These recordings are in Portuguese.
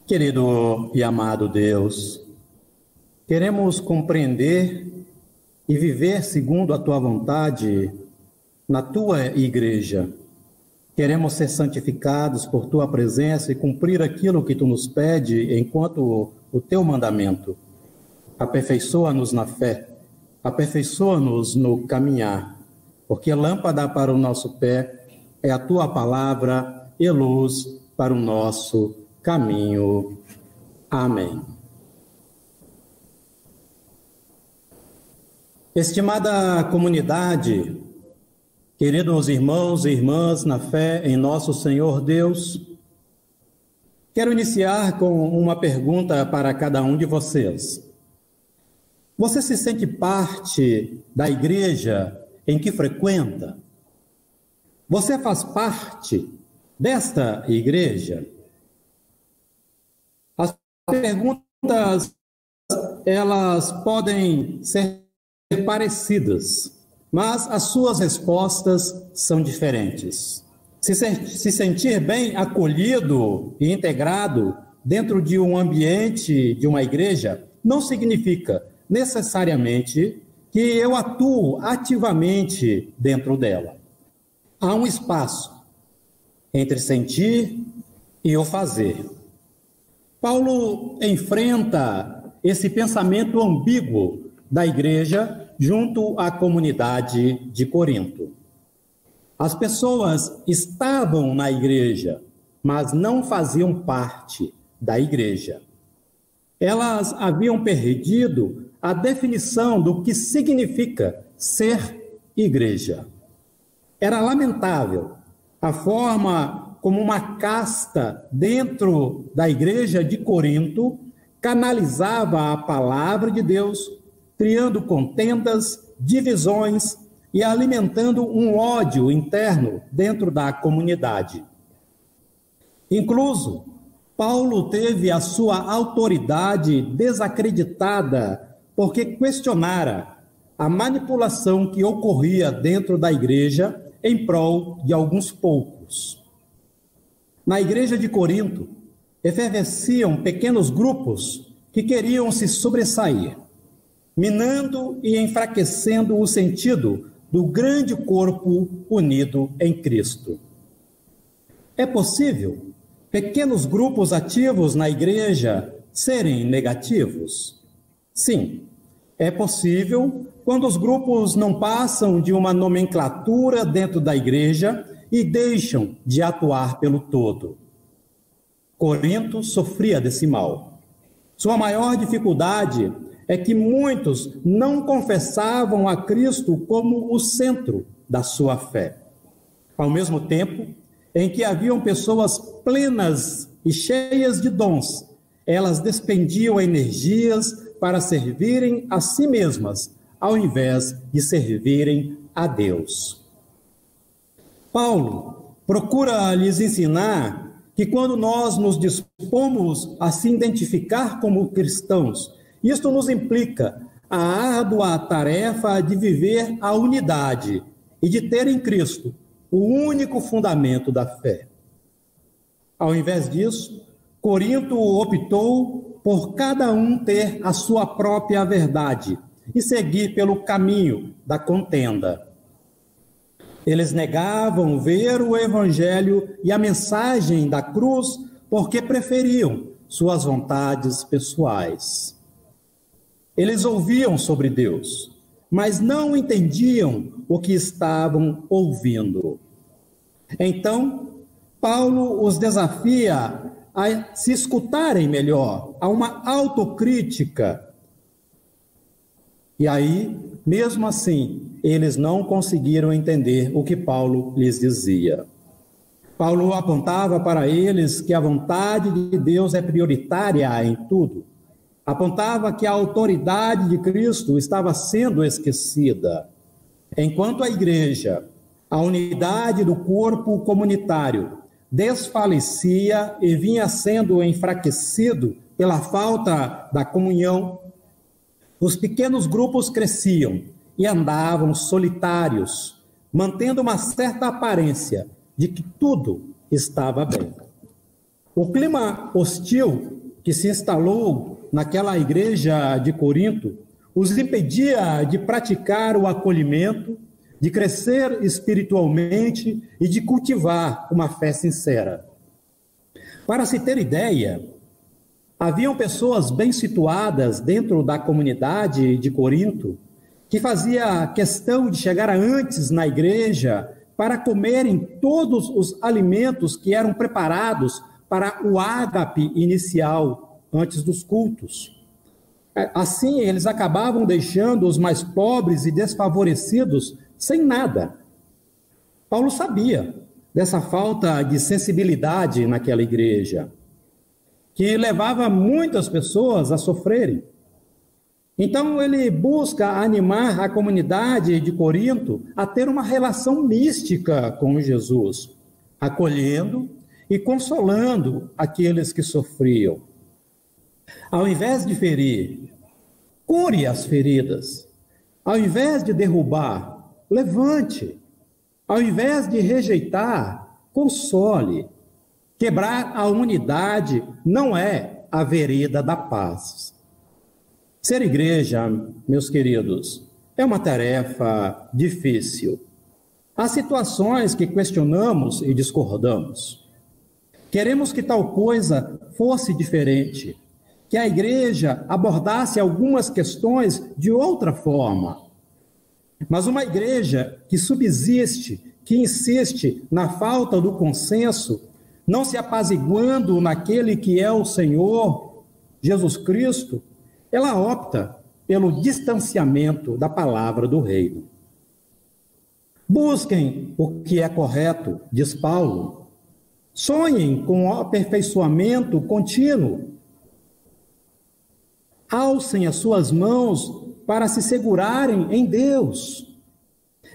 Querido e amado Deus, queremos compreender e viver segundo a Tua vontade na Tua igreja. Queremos ser santificados por Tua presença e cumprir aquilo que Tu nos pede enquanto o Teu mandamento. Aperfeiçoa-nos na fé, aperfeiçoa-nos no caminhar, porque lâmpada para o nosso pé é a Tua palavra e luz para o nosso caminho. Amém. Estimada comunidade, queridos irmãos e irmãs na fé em nosso Senhor Deus, quero iniciar com uma pergunta para cada um de vocês. Você se sente parte da igreja em que frequenta? Você faz parte desta igreja? As perguntas, elas podem ser parecidas, mas as suas respostas são diferentes. Se sentir bem acolhido e integrado dentro de um ambiente de uma igreja não significa necessariamente que eu atuo ativamente dentro dela. Há um espaço entre sentir e o fazer. Paulo enfrenta esse pensamento ambíguo da igreja junto à comunidade de Corinto. As pessoas estavam na igreja, mas não faziam parte da igreja. Elas haviam perdido a definição do que significa ser igreja. Era lamentável a forma como uma casta dentro da igreja de Corinto canalizava a palavra de Deus, criando contendas, divisões e alimentando um ódio interno dentro da comunidade. Incluso, Paulo teve a sua autoridade desacreditada porque questionara a manipulação que ocorria dentro da igreja em prol de alguns poucos. Na igreja de Corinto, efervesciam pequenos grupos que queriam se sobressair, minando e enfraquecendo o sentido do grande corpo unido em Cristo. É possível pequenos grupos ativos na igreja serem negativos? Sim, é possível quando os grupos não passam de uma nomenclatura dentro da igreja e deixam de atuar pelo todo. Corinto sofria desse mal. Sua maior dificuldade é que muitos não confessavam a Cristo como o centro da sua fé. Ao mesmo tempo em que haviam pessoas plenas e cheias de dons, elas despendiam energias para servirem a si mesmas, ao invés de servirem a Deus. Paulo procura lhes ensinar que quando nós nos dispomos a se identificar como cristãos, isto nos implica a árdua tarefa de viver a unidade e de ter em Cristo o único fundamento da fé. Ao invés disso, Corinto optou por cada um ter a sua própria verdade e seguir pelo caminho da contenda. Eles negavam ver o evangelho e a mensagem da cruz porque preferiam suas vontades pessoais. Eles ouviam sobre Deus, mas não entendiam o que estavam ouvindo. Então, Paulo os desafia a se escutarem melhor, a uma autocrítica. E aí, mesmo assim, eles não conseguiram entender o que Paulo lhes dizia. Paulo apontava para eles que a vontade de Deus é prioritária em tudo. Apontava que a autoridade de Cristo estava sendo esquecida. Enquanto a igreja, a unidade do corpo comunitário, desfalecia e vinha sendo enfraquecido pela falta da comunhão, os pequenos grupos cresciam e andavam solitários, mantendo uma certa aparência de que tudo estava bem. O clima hostil que se instalou naquela igreja de Corinto os impedia de praticar o acolhimento, de crescer espiritualmente e de cultivar uma fé sincera. Para se ter ideia, haviam pessoas bem situadas dentro da comunidade de Corinto que fazia questão de chegar antes na igreja para comerem todos os alimentos que eram preparados para o ágape inicial, antes dos cultos. Assim, eles acabavam deixando os mais pobres e desfavorecidos sem nada. Paulo sabia dessa falta de sensibilidade naquela igreja, que levava muitas pessoas a sofrerem. Então, ele busca animar a comunidade de Corinto a ter uma relação mística com Jesus, acolhendo e consolando aqueles que sofriam. Ao invés de ferir, cure as feridas. Ao invés de derrubar, levante. Ao invés de rejeitar, console. Quebrar a unidade não é a vereda da paz. Ser igreja, meus queridos, é uma tarefa difícil. Há situações que questionamos e discordamos. Queremos que tal coisa fosse diferente, que a igreja abordasse algumas questões de outra forma. Mas uma igreja que subsiste, que insiste na falta do consenso, não se apaziguando naquele que é o Senhor, Jesus Cristo, ela opta pelo distanciamento da palavra do reino. Busquem o que é correto, diz Paulo. Sonhem com o aperfeiçoamento contínuo. Alcem as suas mãos para se segurarem em Deus.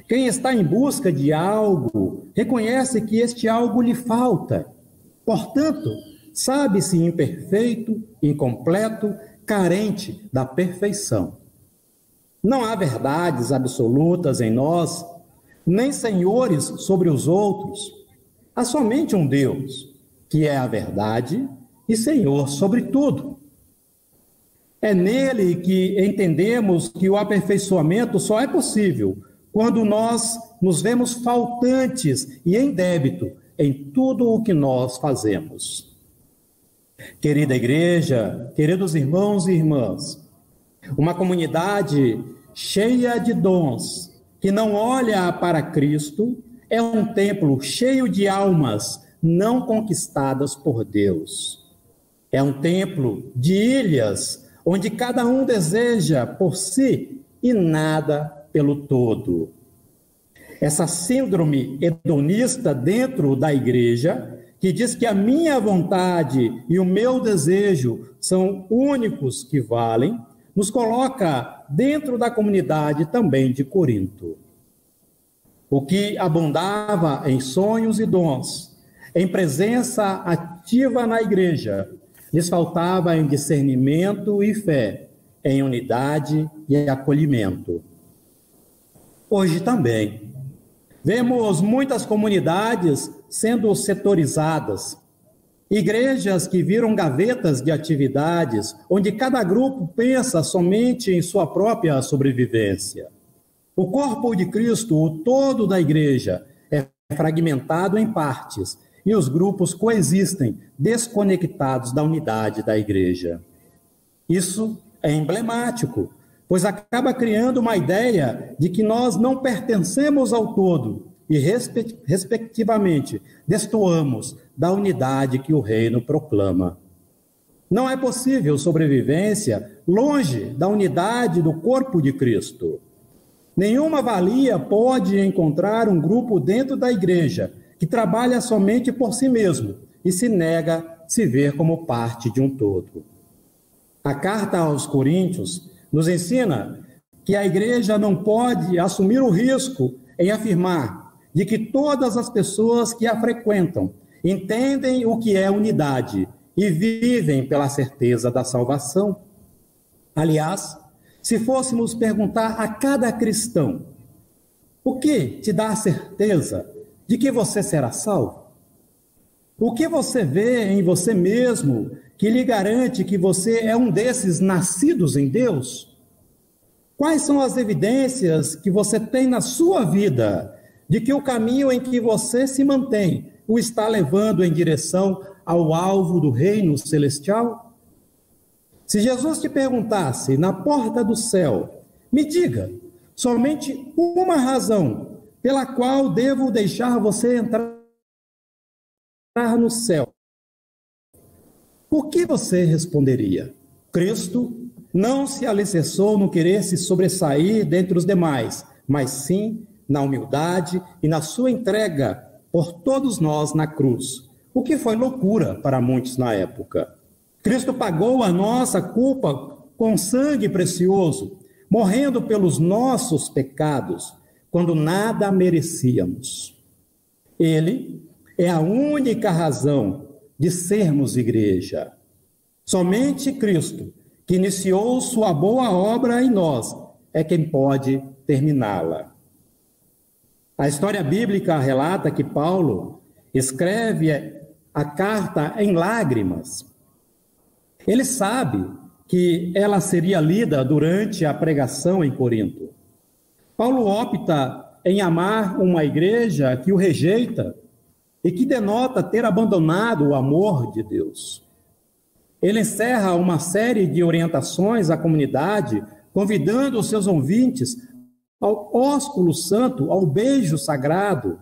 Quem está em busca de algo, reconhece que este algo lhe falta. Portanto, sabe-se imperfeito, incompleto, carente da perfeição. Não há verdades absolutas em nós, nem senhores sobre os outros. Há somente um Deus, que é a verdade e Senhor sobre tudo. É nele que entendemos que o aperfeiçoamento só é possível quando nós nos vemos faltantes e em débito em tudo o que nós fazemos. Querida igreja, queridos irmãos e irmãs, uma comunidade cheia de dons, que não olha para Cristo, é um templo cheio de almas não conquistadas por Deus. É um templo de ilhas, onde cada um deseja por si e nada pelo todo. Essa síndrome hedonista dentro da igreja, que diz que a minha vontade e o meu desejo são únicos que valem, nos coloca dentro da comunidade também de Corinto. O que abundava em sonhos e dons, em presença ativa na igreja, lhes faltava em discernimento e fé, em unidade e acolhimento. Hoje também vemos muitas comunidades sendo setorizadas, igrejas que viram gavetas de atividades, onde cada grupo pensa somente em sua própria sobrevivência. O corpo de Cristo, o todo da igreja, é fragmentado em partes, e os grupos coexistem, desconectados da unidade da igreja. Isso é emblemático, pois acaba criando uma ideia de que nós não pertencemos ao todo e, respectivamente, destoamos da unidade que o reino proclama. Não é possível sobrevivência longe da unidade do corpo de Cristo. Nenhuma valia pode encontrar um grupo dentro da igreja que trabalha somente por si mesmo e se nega a se ver como parte de um todo. A carta aos Coríntios nos ensina que a igreja não pode assumir o risco em afirmar de que todas as pessoas que a frequentam entendem o que é unidade e vivem pela certeza da salvação. Aliás, se fôssemos perguntar a cada cristão: o que te dá a certeza de que você será salvo? O que você vê em você mesmo que lhe garante que você é um desses nascidos em Deus? Quais são as evidências que você tem na sua vida de que o caminho em que você se mantém o está levando em direção ao alvo do reino celestial? Se Jesus te perguntasse na porta do céu, me diga somente uma razão pela qual devo deixar você entrar no céu, o que você responderia? Cristo não se alicerçou no querer se sobressair dentre os demais, mas sim na humildade e na sua entrega por todos nós na cruz, o que foi loucura para muitos na época. Cristo pagou a nossa culpa com sangue precioso, morrendo pelos nossos pecados, quando nada merecíamos. Ele é a única razão de sermos igreja. Somente Cristo, que iniciou sua boa obra em nós, é quem pode terminá-la. A história bíblica relata que Paulo escreve a carta em lágrimas. Ele sabe que ela seria lida durante a pregação em Corinto. Paulo opta em amar uma igreja que o rejeita e que denota ter abandonado o amor de Deus. Ele encerra uma série de orientações à comunidade, convidando os seus ouvintes ao ósculo santo, ao beijo sagrado,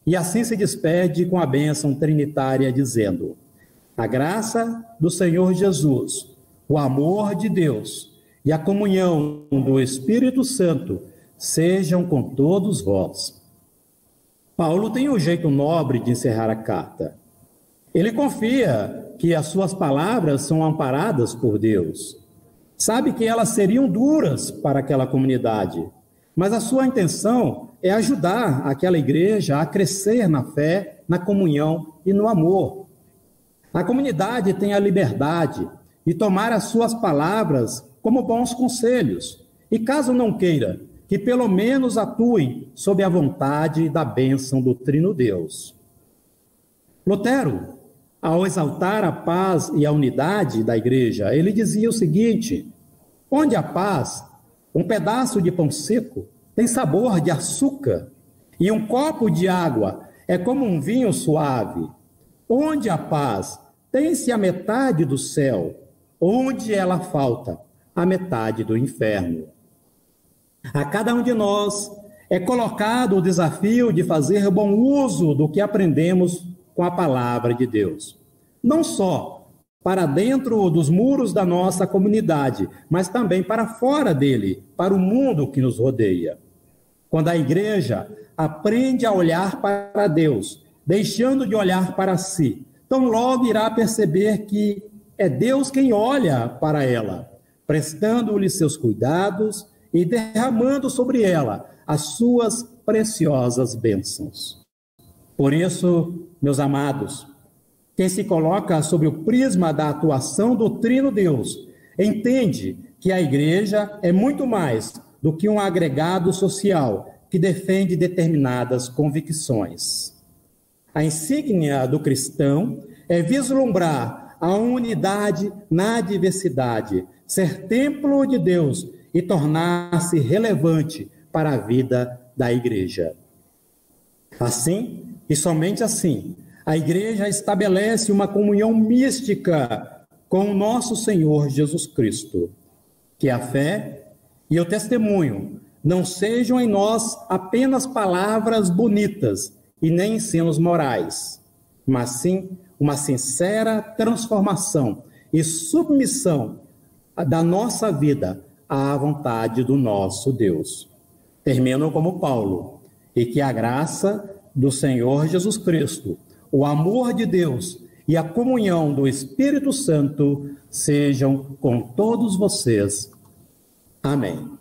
e assim se despede com a bênção trinitária, dizendo: a graça do Senhor Jesus, o amor de Deus e a comunhão do Espírito Santo sejam com todos vós. Paulo tem um jeito nobre de encerrar a carta. Ele confia que as suas palavras são amparadas por Deus. Sabe que elas seriam duras para aquela comunidade, mas a sua intenção é ajudar aquela igreja a crescer na fé, na comunhão e no amor. A comunidade tem a liberdade de tomar as suas palavras como bons conselhos, e caso não queira, que pelo menos atuem sob a vontade da bênção do Trino Deus. Lutero, ao exaltar a paz e a unidade da igreja, ele dizia o seguinte: onde há paz, um pedaço de pão seco tem sabor de açúcar, e um copo de água é como um vinho suave. Onde há paz, tem-se a metade do céu, onde ela falta, a metade do inferno. A cada um de nós é colocado o desafio de fazer bom uso do que aprendemos com a palavra de Deus. Não só para dentro dos muros da nossa comunidade, mas também para fora dele, para o mundo que nos rodeia. Quando a igreja aprende a olhar para Deus, deixando de olhar para si, tão logo irá perceber que é Deus quem olha para ela, prestando-lhe seus cuidados e derramando sobre ela as suas preciosas bênçãos. Por isso, meus amados, quem se coloca sob o prisma da atuação do Trino Deus, entende que a igreja é muito mais do que um agregado social que defende determinadas convicções. A insígnia do cristão é vislumbrar a unidade na diversidade, ser templo de Deus e tornar-se relevante para a vida da igreja. Assim, e somente assim, a igreja estabelece uma comunhão mística com o nosso Senhor Jesus Cristo. Que a fé e o testemunho não sejam em nós apenas palavras bonitas e nem ensinos morais, mas sim uma sincera transformação e submissão da nossa vida à vontade do nosso Deus. Termino como Paulo: e que a graça do Senhor Jesus Cristo, o amor de Deus e a comunhão do Espírito Santo sejam com todos vocês. Amém.